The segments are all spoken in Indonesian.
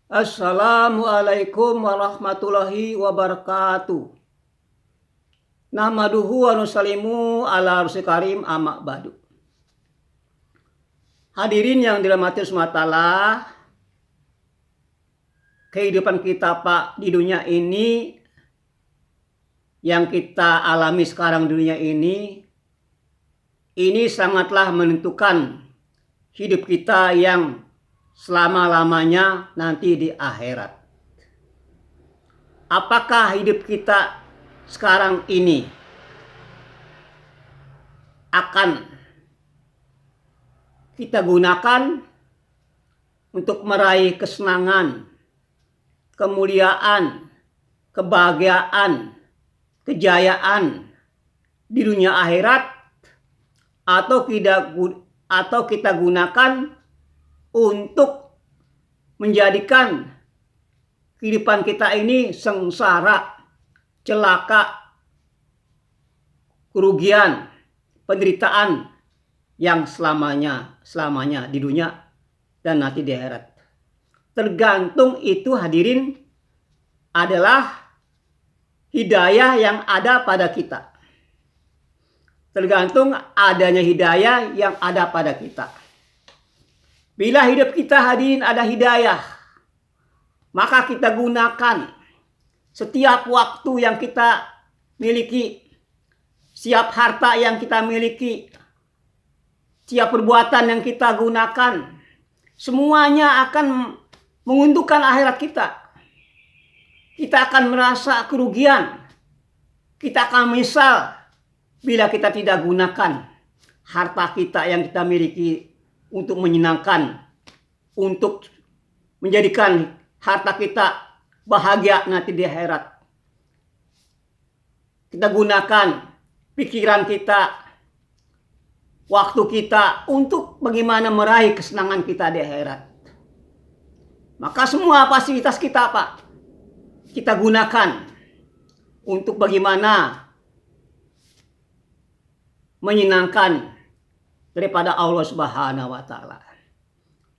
Assalamualaikum warahmatullahi wabarakatuh. Nahmaduhu wa nusallimu ala rasul karim amma ba'du. Hadirin yang dirahmati Allah Ta'ala, kehidupan kita Pak di dunia ini yang kita alami sekarang di dunia ini sangatlah menentukan hidup kita yang selama-lamanya nanti di akhirat. Apakah hidup kita sekarang ini akan kita gunakan untuk meraih kesenangan, kemuliaan, kebahagiaan, kejayaan di dunia akhirat, atau kita gunakan untuk menjadikan kehidupan kita ini sengsara, celaka, kerugian, penderitaan yang selamanya di dunia dan nanti di akhirat. Tergantung itu hadirin adalah hidayah yang ada pada kita. Tergantung adanya hidayah yang ada pada kita. Bila hidup kita hadirin ada hidayah, maka kita gunakan setiap waktu yang kita miliki, setiap harta yang kita miliki, setiap perbuatan yang kita gunakan, semuanya akan menguntungkan akhirat kita. Kita akan merasa kerugian, kita akan menyesal bila kita tidak gunakan harta kita yang kita miliki untuk menyenangkan, untuk menjadikan harta kita bahagia nanti di akhirat. Kita gunakan pikiran kita, waktu kita untuk bagaimana meraih kesenangan kita di akhirat. Maka semua fasilitas kita Pak, kita gunakan untuk bagaimana menyenangkan daripada Allah Subhanahu wa Ta'ala.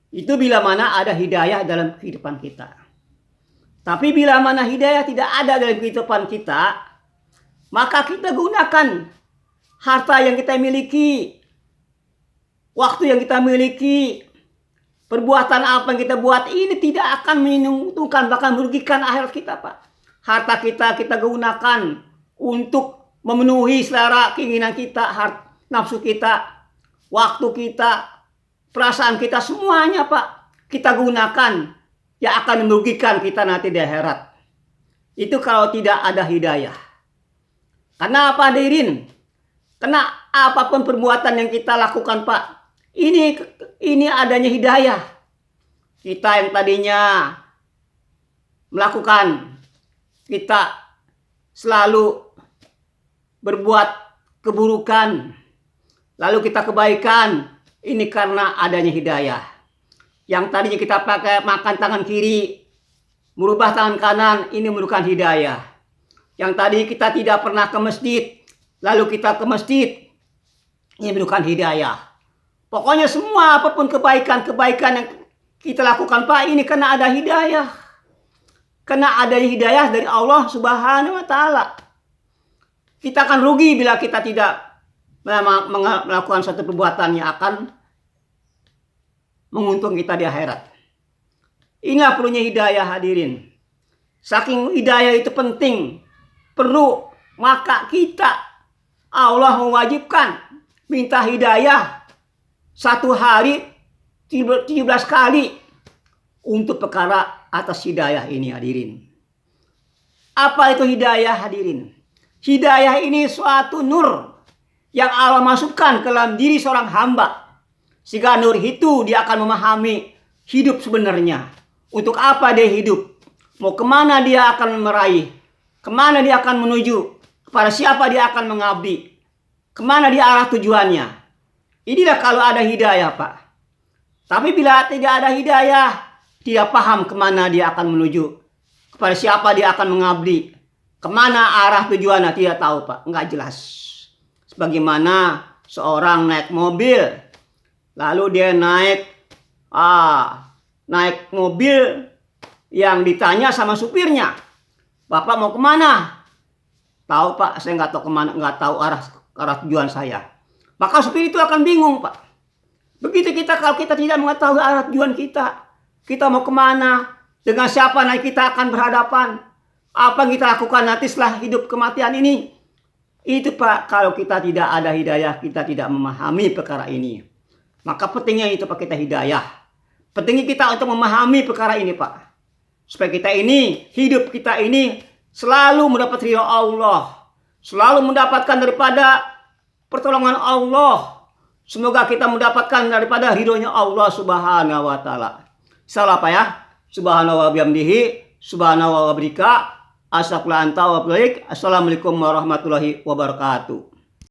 Itu bila mana ada hidayah dalam kehidupan kita. Tapi bila mana hidayah tidak ada dalam kehidupan kita, maka kita gunakan harta yang kita miliki, waktu yang kita miliki, perbuatan apa yang kita buat ini tidak akan menguntungkan, bahkan merugikan akhirat kita Pak. Harta kita gunakan untuk memenuhi selera keinginan kita, nafsu kita, waktu kita, perasaan kita, semuanya Pak kita gunakan yang akan merugikan kita nanti di akhirat. Itu kalau tidak ada hidayah. Karena apa hadirin? Karena apapun perbuatan yang kita lakukan Pak, ini adanya hidayah. Kita yang tadinya melakukan, kita selalu berbuat keburukan, lalu kita kebaikan, ini karena adanya hidayah. Yang tadinya kita pakai makan tangan kiri, merubah tangan kanan, ini merupakan hidayah. Yang tadi kita tidak pernah ke masjid, lalu kita ke masjid, ini merupakan hidayah. Pokoknya semua apapun kebaikan yang kita lakukan Pak, ini karena ada hidayah. Karena ada hidayah dari Allah Subhanahu wa Ta'ala. Kita akan rugi bila kita tidak melakukan suatu perbuatan yang akan menguntungkan kita di akhirat. Inilah perlunya hidayah hadirin. Saking hidayah itu penting, perlu, maka kita, Allah mewajibkan minta hidayah satu hari 17 kali untuk perkara atas hidayah ini hadirin. Apa itu hidayah hadirin? Hidayah ini suatu nur yang Allah masukkan ke dalam diri seorang hamba. Sehingga nur itu dia akan memahami hidup sebenarnya. Untuk apa dia hidup? Mau kemana dia akan meraih? Kemana dia akan menuju? Kepada siapa dia akan mengabdi? Kemana dia arah tujuannya? Inilah kalau ada hidayah Pak. Tapi bila tidak ada hidayah, tidak paham kemana dia akan menuju. Kepada siapa dia akan mengabdi. Kemana arah tujuannya tidak tahu Pak, nggak jelas. Sebagaimana seorang naik mobil, lalu dia naik mobil yang ditanya sama supirnya, "Bapak mau kemana?" "Tahu Pak, saya nggak tahu kemana, nggak tahu arah tujuan saya." Maka supir itu akan bingung, Pak. Begitu kita, kalau kita tidak mengetahui arah tujuan kita mau kemana, dengan siapa nanti kita akan berhadapan, apa yang kita lakukan nanti setelah hidup kematian ini. Itu Pak, kalau kita tidak ada hidayah, kita tidak memahami perkara ini. Maka pentingnya itu Pak, kita hidayah. Pentingnya kita untuk memahami perkara ini Pak. Supaya kita ini, hidup kita ini selalu mendapat ridha Allah. Selalu mendapatkan daripada pertolongan Allah. Semoga kita mendapatkan daripada ridhonya Allah Subhanahu wa taala. Salah Pak ya. Subhanahu wa bihamdihi, subhanahu wa bihamdika, astaghfirullah anta wa bihamdik. Assalamualaikum warahmatullahi wabarakatuh.